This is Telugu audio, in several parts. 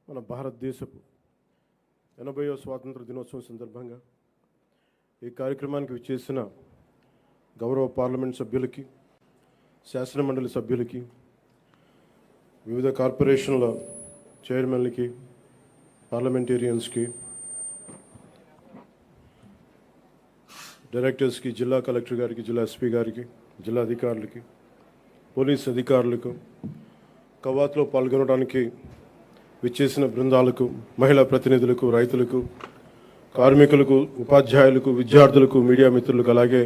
మన భారతదేశపు 80వ స్వాతంత్ర దినోత్సవం సందర్భంగా ఈ కార్యక్రమానికి విచ్చేసిన గౌరవ పార్లమెంట్ సభ్యులకి, శాసనమండలి సభ్యులకి, వివిధ కార్పొరేషన్ల చైర్మన్లకి, పార్లమెంటేరియన్స్కి, డైరెక్టర్స్కి, జిల్లా కలెక్టర్ గారికి, జిల్లా ఎస్పీ గారికి, జిల్లా అధికారులకి, పోలీస్ అధికారులకు, కవాతులో పాల్గొనడానికి విచ్చేసిన బృందాలకు, మహిళా ప్రతినిధులకు, రైతులకు, కార్మికులకు, ఉపాధ్యాయులకు, విద్యార్థులకు, మీడియా మిత్రులకు, అలాగే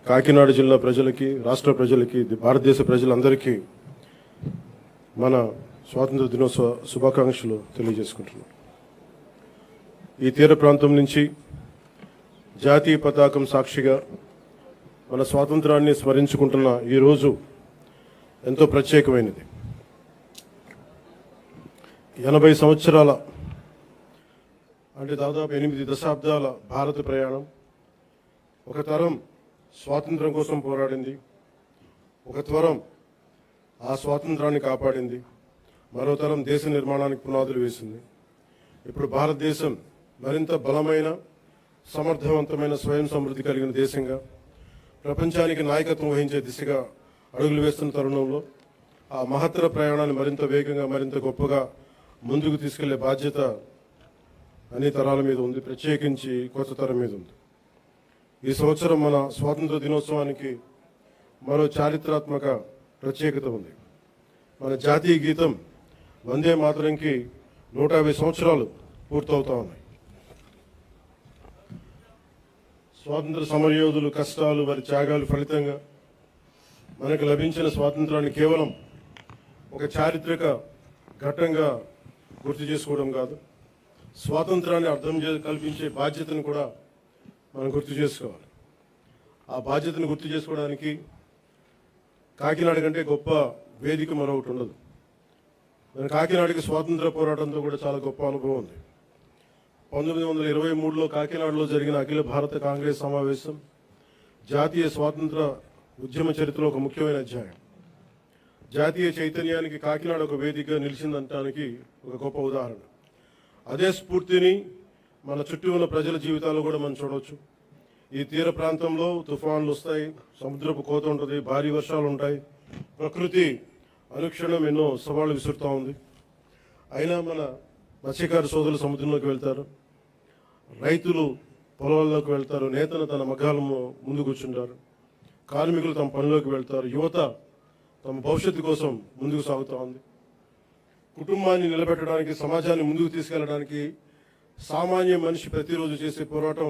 కాకినాడ జిల్లా ప్రజలకి, రాష్ట్ర ప్రజలకి, భారతదేశ ప్రజలందరికీ మన స్వాతంత్ర దినోత్సవ శుభాకాంక్షలు తెలియజేసుకుంటున్నాం. ఈ తీర ప్రాంతం నుంచి జాతీయ పతాకం సాక్షిగా మన స్వాతంత్రాన్ని స్మరించుకుంటున్న ఈరోజు ఎంతో ప్రత్యేకమైనది. 80 సంవత్సరాల అంటే దాదాపు 8 దశాబ్దాల భారత ప్రయాణం. ఒక తరం స్వాతంత్రం కోసం పోరాడింది, ఒక తరం ఆ స్వాతంత్రాన్ని కాపాడింది, మరో తరం దేశ నిర్మాణానికి పునాదులు వేసింది. ఇప్పుడు భారతదేశం మరింత బలమైన, సమర్థవంతమైన, స్వయం సమృద్ధి కలిగిన దేశంగా ప్రపంచానికి నాయకత్వం వహించే దిశగా అడుగులు వేస్తున్న తరుణంలో ఆ మహత్తర ప్రయాణాన్ని మరింత వేగంగా, మరింత గొప్పగా ముందుకు తీసుకెళ్లే బాధ్యత అన్ని తరాల మీద ఉంది, ప్రత్యేకించి కొత్త తరం మీద ఉంది. ఈ సంవత్సరం మన స్వాతంత్ర దినోత్సవానికి మరో చారిత్రాత్మక ప్రత్యేకత ఉంది. మన జాతీయ గీతం వందే మాతరంకి 150 సంవత్సరాలు పూర్తవుతా ఉన్నాయి. స్వాతంత్ర సమరయోధులు కష్టాలు, వారి త్యాగాలు ఫలితంగా మనకు లభించిన స్వాతంత్రాన్ని కేవలం ఒక చారిత్రక ఘట్టంగా గుర్తు చేసుకోవడం కాదు, స్వాతంత్రాన్ని అర్థం కల్పించే బాధ్యతను కూడా మనం గుర్తు చేసుకోవాలి. ఆ బాధ్యతను గుర్తు చేసుకోవడానికి కాకినాడ కంటే గొప్ప వేదిక మరొకటి ఉండదు. మన కాకినాడకి స్వాతంత్ర పోరాటంతో కూడా చాలా గొప్ప అనుభవం ఉంది. 1923లో కాకినాడలో జరిగిన అఖిల భారత కాంగ్రెస్ సమావేశం జాతీయ స్వాతంత్ర ఉద్యమ చరిత్రలో ఒక ముఖ్యమైన అధ్యాయం. జాతీయ చైతన్యానికి కాకినాడ ఒక వేదికగా నిలిచిందనటానికి ఒక గొప్ప ఉదాహరణ. అదే స్ఫూర్తిని మన చుట్టూ ఉన్న ప్రజల జీవితాల్లో కూడా మనం చూడవచ్చు. ఈ తీర ప్రాంతంలో తుఫాన్లు వస్తాయి, సముద్రపు కోత ఉంటుంది, భారీ వర్షాలు ఉంటాయి, ప్రకృతి అనుక్షణం ఎన్నో సవాళ్లు విసురుతూ ఉంది. అయినా మన మత్స్యకార సోదరులు సముద్రంలోకి వెళ్తారు, రైతులు పొలాల్లోకి వెళ్తారు, నేతలు తన మగ్గాల ముందు కూర్చుంటారు, కార్మికులు తమ పనిలోకి వెళ్తారు, యువత తమ భవిష్యత్తు కోసం ముందుకు సాగుతూ ఉంది. కుటుంబాన్ని నిలబెట్టడానికి, సమాజాన్ని ముందుకు తీసుకెళ్లడానికి సామాన్య మనిషి ప్రతిరోజు చేసే పోరాటం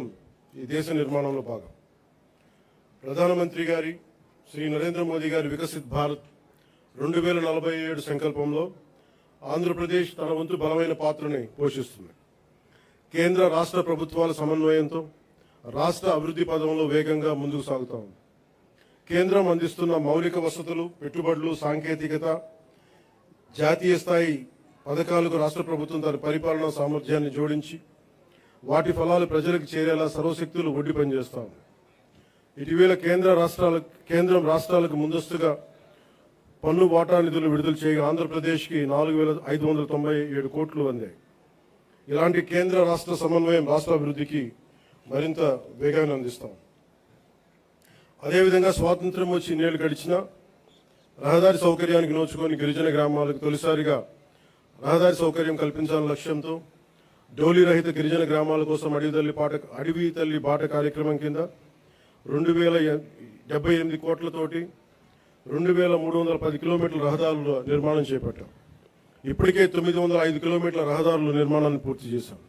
ఈ దేశ నిర్మాణంలో భాగం. ప్రధానమంత్రి గారి శ్రీ నరేంద్ర మోదీ గారి వికసిత్ భారత్ 2047 సంకల్పంలో ఆంధ్రప్రదేశ్ తన వంతు బలమైన పాత్రని పోషిస్తుంది. కేంద్ర రాష్ట్ర ప్రభుత్వాల సమన్వయంతో రాష్ట్ర అభివృద్ధి పదంలో వేగంగా ముందుకు సాగుతా ఉంది. కేంద్రం అందిస్తున్న మౌలిక వసతులు, పెట్టుబడులు, సాంకేతికత, జాతీయ స్థాయి పథకాలకు రాష్ట్ర ప్రభుత్వం తన పరిపాలనా సామర్థ్యాన్ని జోడించి వాటి ఫలాలు ప్రజలకు చేరేలా సర్వశక్తులు ఒడ్డి పనిచేస్తాం. ఇటీవల కేంద్రం రాష్ట్రాలకు ముందస్తుగా పన్ను వాటా నిధులు విడుదల చేయగా ఆంధ్రప్రదేశ్కి 4,597 కోట్లు అందాయి. ఇలాంటి కేంద్ర రాష్ట్ర సమన్వయం రాష్ట్ర అభివృద్ధికి మరింత వేగాన్ని అందిస్తాం. అదేవిధంగా స్వాతంత్ర్యం వచ్చి 2 ఏళ్లు గడిచినా రహదారి సౌకర్యానికి నోచుకొని గిరిజన గ్రామాలకు తొలిసారిగా రహదారి సౌకర్యం కల్పించాలనే లక్ష్యంతో డోలీ రహిత గిరిజన గ్రామాల కోసం అడవి తల్లి బాట కార్యక్రమం కింద 2,078 కోట్లతోటి 2,310 కిలోమీటర్ల రహదారుల నిర్మాణం చేపట్టాం. ఇప్పటికే 905 కిలోమీటర్ల రహదారుల నిర్మాణాన్ని పూర్తి చేశాం.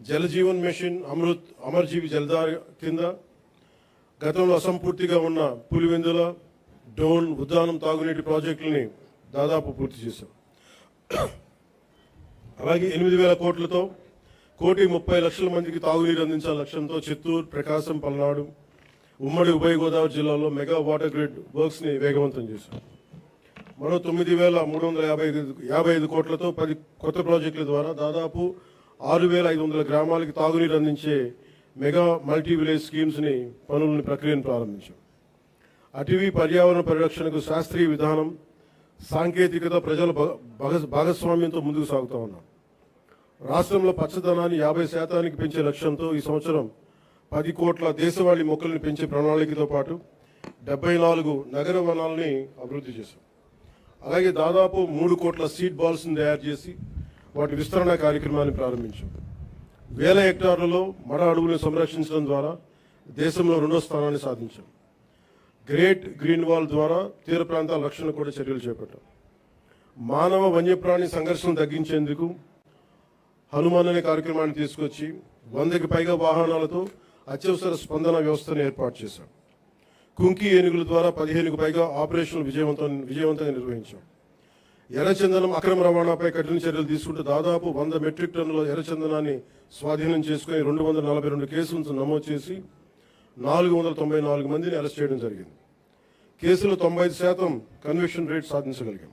జలజీవన్ మిషన్, అమర్ జీవి జలధార కింద గతంలో అసంపూర్తిగా ఉన్న పులివెందుల, డోన్, ఉద్దానం తాగునీటి ప్రాజెక్టులని దాదాపు పూర్తి చేశాం. అలాగే 8,000 కోట్లతో 1,30,00,000 మందికి తాగునీరు అందించాల లక్ష్యంతో చిత్తూరు, ప్రకాశం, పల్నాడు, ఉమ్మడి ఉభయ గోదావరి జిల్లాలో మెగా వాటర్ గ్రిడ్ వర్క్స్ ని వేగవంతం చేశాం. మరో 9,355 కోట్లతో 10 కొత్త ప్రాజెక్టుల ద్వారా దాదాపు 6,500 గ్రామాలకి తాగునీరు అందించే మెగా మల్టీ విలేజ్ స్కీమ్స్ ని ప్రక్రియను ప్రారంభించాం. అటవీ పర్యావరణ పరిరక్షణకు శాస్త్రీయ విధానం, సాంకేతికత, ప్రజల భాగస్వామ్యంతో ముందుకు సాగుతూ ఉన్నాం. రాష్ట్రంలో పచ్చదనాన్ని 50% పెంచే లక్ష్యంతో ఈ సంవత్సరం 10 కోట్ల దేశవాళీ మొక్కల్ని పెంచే ప్రణాళికతో పాటు 74 నగర వనాలని అభివృద్ధి చేశాం. అలాగే దాదాపు 3 కోట్ల సీడ్ బాల్స్ని తయారు చేసి వాటి విస్తరణ కార్యక్రమాన్ని ప్రారంభించాం. వేల హెక్టార్లలో మడ అడవులను సంరక్షించడం ద్వారా దేశంలో 2వ స్థానాన్ని సాధించాం. గ్రేట్ గ్రీన్ వాల్ ద్వారా తీర ప్రాంతాల రక్షణ కూడా చర్యలు చేపట్టాం. మానవ వన్యప్రాణి సంఘర్షణ తగ్గించేందుకు హనుమాన్ అనే కార్యక్రమాన్ని తీసుకొచ్చి 100కి పైగా వాహనాలతో అత్యవసర స్పందన వ్యవస్థను ఏర్పాటు చేశాం. కుంకి ఏనుగుల ద్వారా 15కు పైగా ఆపరేషన్లు విజయవంతంగా నిర్వహించాం. ఎర్రచందనం అక్రమ రవాణాపై కఠిన చర్యలు తీసుకుంటూ దాదాపు 100 మెట్రిక్ టన్నుల ఎర్రచందనాన్ని స్వాధీనం చేసుకుని 242 కేసులను నమోదు చేసి 494 మందిని అరెస్ట్ చేయడం జరిగింది. కేసులో 95% కన్విక్షన్ రేట్ సాధించగలిగాం.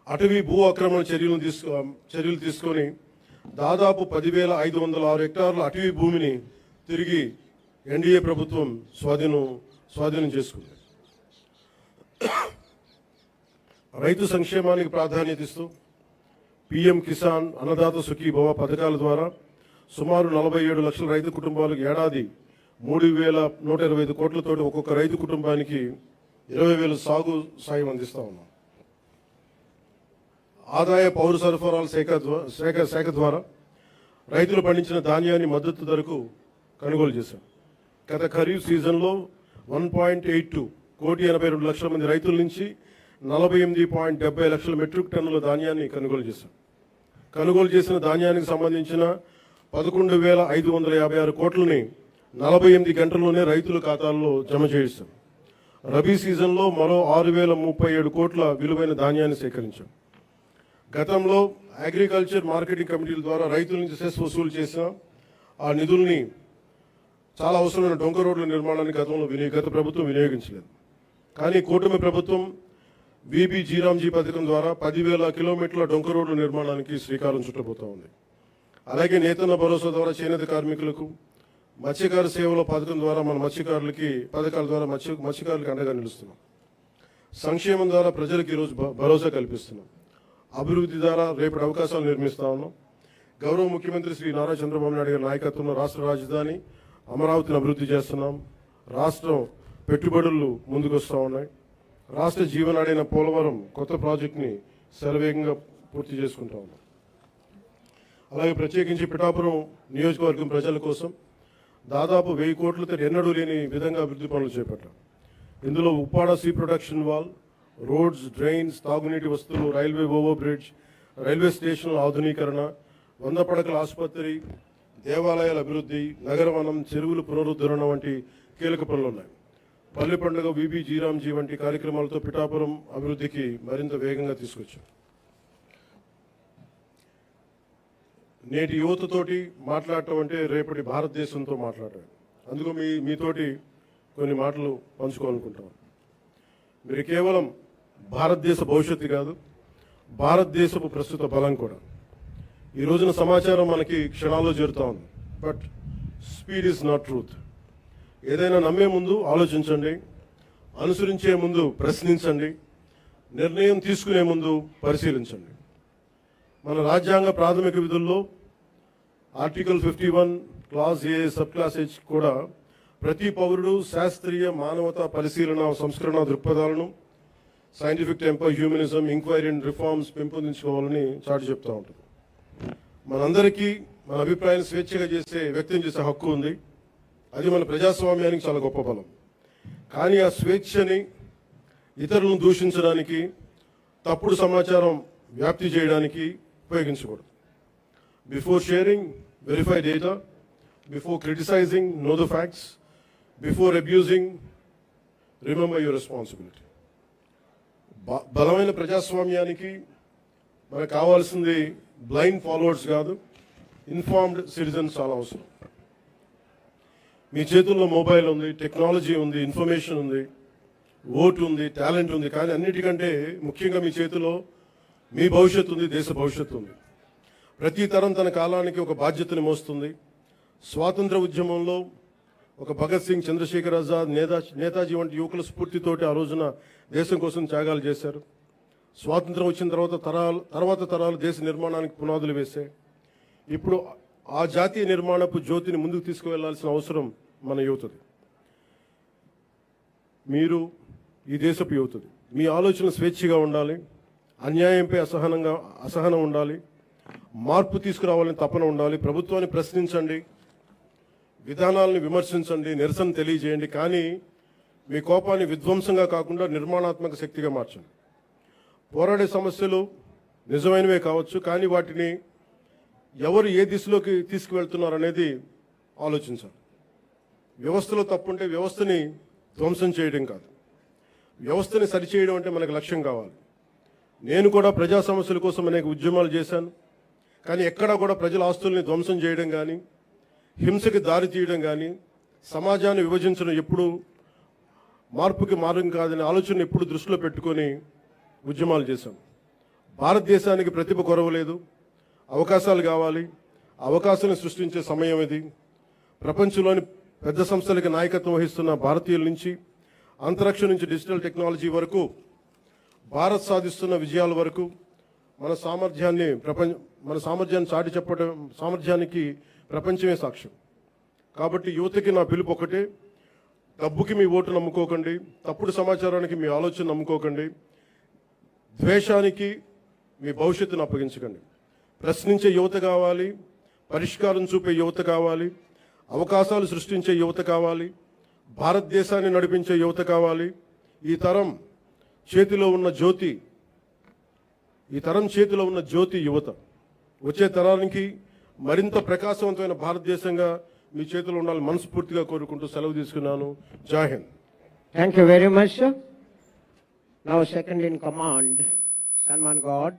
అటవీ భూ ఆక్రమణ చర్యలు తీసుకొని దాదాపు 10,506 హెక్టార్ల అటవీ భూమిని తిరిగి ఎన్డీఏ ప్రభుత్వం స్వాధీనం చేసుకుంది. రైతు సంక్షేమానికి ప్రాధాన్యత ఇస్తూ పీఎం కిసాన్, అన్నదాత సుఖీభవ పథకాల ద్వారా సుమారు 47 లక్షల రైతు కుటుంబాలకు ఏడాది 3,125 కోట్లతోటి ఒక్కొక్క రైతు కుటుంబానికి 20,000 సాగు సాయం అందిస్తా ఉన్నాం. ఆదాయ పౌర సరఫరాల శాఖ ద్వారా రైతులు పండించిన ధాన్యాన్ని మద్దతు ధరకు కొనుగోలు చేశాం. గత ఖరీఫ్ సీజన్లో 1.82 లక్షల మంది రైతుల నుంచి 48.70 లక్షల మెట్రిక్ టన్నుల ధాన్యాన్ని కొనుగోలు చేశాం. కొనుగోలు చేసిన ధాన్యానికి సంబంధించిన 11,556 కోట్లని 48 గంటల్లోనే రైతుల ఖాతాల్లో జమ చేయిస్తాం. రబీ సీజన్లో మరో 6,037 కోట్ల విలువైన ధాన్యాన్ని సేకరించాం. గతంలో అగ్రికల్చర్ మార్కెటింగ్ కమిటీల ద్వారా రైతుల నుంచి సెస్ వసూలు చేసిన ఆ నిధుల్ని చాలా అవసరమైన డొంక రోడ్ల నిర్మాణానికి గత ప్రభుత్వం వినియోగించలేదు. కానీ కూటమి ప్రభుత్వం బీబీ జీరామ్జీ పథకం ద్వారా 10,000 కిలోమీటర్ల డొంక రోడ్ల నిర్మాణానికి శ్రీకారం చుట్టబోతా ఉంది. అలాగే నేతన్న భరోసా ద్వారా చేనేత కార్మికులకు, మత్స్యకార సేవల పథకం ద్వారా మన పథకాల ద్వారా మత్స్యకారులకు అండగా నిలుస్తున్నాం. సంక్షేమం ద్వారా ప్రజలకు ఈరోజు భరోసా కల్పిస్తున్నాం. అభివృద్ధి ద్వారా రేపటి అవకాశాలు నిర్మిస్తా ఉన్నాం. గౌరవ ముఖ్యమంత్రి శ్రీ నారా చంద్రబాబు నాయుడు గారి నాయకత్వంలో రాష్ట్ర రాజధాని అమరావతిని అభివృద్ధి చేస్తున్నాం. రాష్ట్రం పెట్టుబడులు ముందుకు వస్తూ ఉన్నాయి. రాష్ట్ర జీవనాడైన పోలవరం కొత్త ప్రాజెక్టుని శరవేగంగా పూర్తి చేసుకుంటా ఉన్నాం. అలాగే ప్రత్యేకించి పిఠాపురం నియోజకవర్గం ప్రజల కోసం దాదాపు 1000 కోట్లతో ఎన్నడూ లేని విధంగా అభివృద్ధి పనులు చేపట్టాం. ఇందులో Uppada sea protection wall, roads, drains, తాగునీటి వస్తువులు, రైల్వే ఓవర్ బ్రిడ్జ్, రైల్వే స్టేషన్ల ఆధునీకరణ, 100 పడకల ఆసుపత్రి, దేవాలయాల అభివృద్ధి, నగరవనం, చెరువుల పునరుద్ధరణ వంటి కీలక పనులు ఉన్నాయి. పల్లె పండుగ, బీబీ జీరామ్జీ వంటి కార్యక్రమాలతో పిఠాపురం అభివృద్ధికి మరింత వేగంగా తీసుకొచ్చాం. నేటి యువతతోటి మాట్లాడటం అంటే రేపటి భారతదేశంతో మాట్లాడటం. అందుకు మీతోటి కొన్ని మాటలు పంచుకోవాలనుకుంటాం. మీరు కేవలం భారతదేశ భవిష్యత్తు కాదు, భారతదేశపు ప్రస్తుత బలం కూడా. ఈ రోజున సమాచారం మనకి క్షణాల్లో చేరుతా ఉంది. But speed is not truth. ఏదైనా నమ్మే ముందు ఆలోచించండి, అనుసరించే ముందు ప్రశ్నించండి, నిర్ణయం తీసుకునే ముందు పరిశీలించండి. మన రాజ్యాంగ ప్రాథమిక విధుల్లో article 51 clause A sub clause H కూడా ప్రతి పౌరుడు శాస్త్రీయ మానవతా పరిశీలన సంస్కరణ దృక్పథాలను, scientific temper, humanism, enquiry and reforms పెంపొందించుకోవాలని చాటి చెప్తూ ఉంటుంది. మనందరికీ మన అభిప్రాయాన్ని స్వేచ్ఛగా వ్యక్తం చేసే హక్కు ఉంది. అది మన ప్రజాస్వామ్యానికి చాలా గొప్ప బలం. కానీ ఆ స్వేచ్ఛని ఇతరులను దూషించడానికి, తప్పుడు సమాచారం వ్యాప్తి చేయడానికి ఉపయోగించకూడదు. Before sharing, verify data. Before criticising, know the facts. Before abusing, remember your responsibility. బలమైన ప్రజాస్వామ్యానికి మనకు కావాల్సింది బ్లైండ్ ఫాలోవర్స్ కాదు, ఇన్ఫార్మ్డ్ సిటిజన్స్ చాలా అవసరం. మీ చేతుల్లో మొబైల్ ఉంది, టెక్నాలజీ ఉంది, ఇన్ఫర్మేషన్ ఉంది, ఓటు ఉంది, టాలెంట్ ఉంది. కానీ అన్నిటికంటే ముఖ్యంగా మీ చేతిలో మీ భవిష్యత్తు ఉంది, దేశ భవిష్యత్తు ఉంది. ప్రతి తరం తన కాలానికి ఒక బాధ్యతని మోస్తుంది. స్వాతంత్ర ఉద్యమంలో ఒక భగత్ సింగ్, చంద్రశేఖర్ ఆజాద్, నేతాజీ వంటి యువకుల స్ఫూర్తితోటి ఆ రోజున దేశం కోసం త్యాగాలు చేశారు. స్వాతంత్రం వచ్చిన తర్వాత తరాలు దేశ నిర్మాణానికి పునాదులు వేశాయి. ఇప్పుడు ఆ జాతీయ నిర్మాణపు జ్యోతిని ముందుకు తీసుకువెళ్లాల్సిన అవసరం మన యువతది. మీరు ఈ దేశపు యువతది. మీ ఆలోచనలు స్వేచ్ఛగా ఉండాలి, అన్యాయంపై అసహనం ఉండాలి, మార్పు తీసుకురావాలని తపన ఉండాలి. ప్రభుత్వాన్ని ప్రశ్నించండి, విధానాలను విమర్శించండి, నిరసన తెలియజేయండి. కానీ మీ కోపాన్ని విధ్వంసంగా కాకుండా నిర్మాణాత్మక శక్తిగా మార్చండి. పోరాడే సమస్యలు నిజమైనవే కావచ్చు, కానీ వాటిని ఎవరు ఏ దిశలోకి తీసుకువెళ్తున్నారు అనేది ఆలోచించాలి. వ్యవస్థలో తప్పుంటే వ్యవస్థని ధ్వంసం చేయడం కాదు, వ్యవస్థని సరిచేయడం అంటే మనకు లక్ష్యం కావాలి. నేను కూడా ప్రజా సమస్యల కోసం అనేక ఉద్యమాలు చేశాను, కానీ ఎక్కడా కూడా ప్రజల ఆస్తుల్ని ధ్వంసం చేయడం కానీ, హింసకి దారి తీయడం కానీ, సమాజాన్ని విభజించడం ఎప్పుడు మార్పుకి మార్గం కాదనే ఆలోచన ఎప్పుడు దృష్టిలో పెట్టుకొని ఉద్యమాలు చేశాం. భారతదేశానికి ప్రతిభ కొరవలేదు, అవకాశాలు కావాలి. అవకాశాలను సృష్టించే సమయం ఇది. ప్రపంచంలోని పెద్ద సంస్థలకి నాయకత్వం వహిస్తున్న భారతీయుల నుంచి, అంతరిక్షం నుంచి డిజిటల్ టెక్నాలజీ వరకు, భారత్ సాధిస్తున్న విజయాల వరకు మన సామర్థ్యాన్ని చాటి చెప్పడం సామర్థ్యానికి ప్రపంచమే సాక్ష్యం. కాబట్టి యువతకి నా పిలుపు ఒకటే: డబ్బుకి మీ ఓటు నమ్ముకోకండి, తప్పుడు సమాచారానికి మీ ఆలోచన నమ్ముకోకండి, ద్వేషానికి మీ భవిష్యత్తును అప్పగించకండి. ప్రశ్నించే యువత కావాలి, పరిష్కారం చూపే యువత కావాలి, అవకాశాలు సృష్టించే యువత కావాలి, భారతదేశాన్ని నడిపించే యువత కావాలి. ఈ తరం చేతిలో ఉన్న జ్యోతి యువత. వచ్చే తరానికి మరింత ప్రకాశవంతమైన భారతదేశంగా మీ చేతిలో ఉండాలని మనస్ఫూర్తిగా కోరుకుంటూ సెలవు తీసుకున్నాను. జై Hind. Thank you very much, sir. Now second in command, Salman God.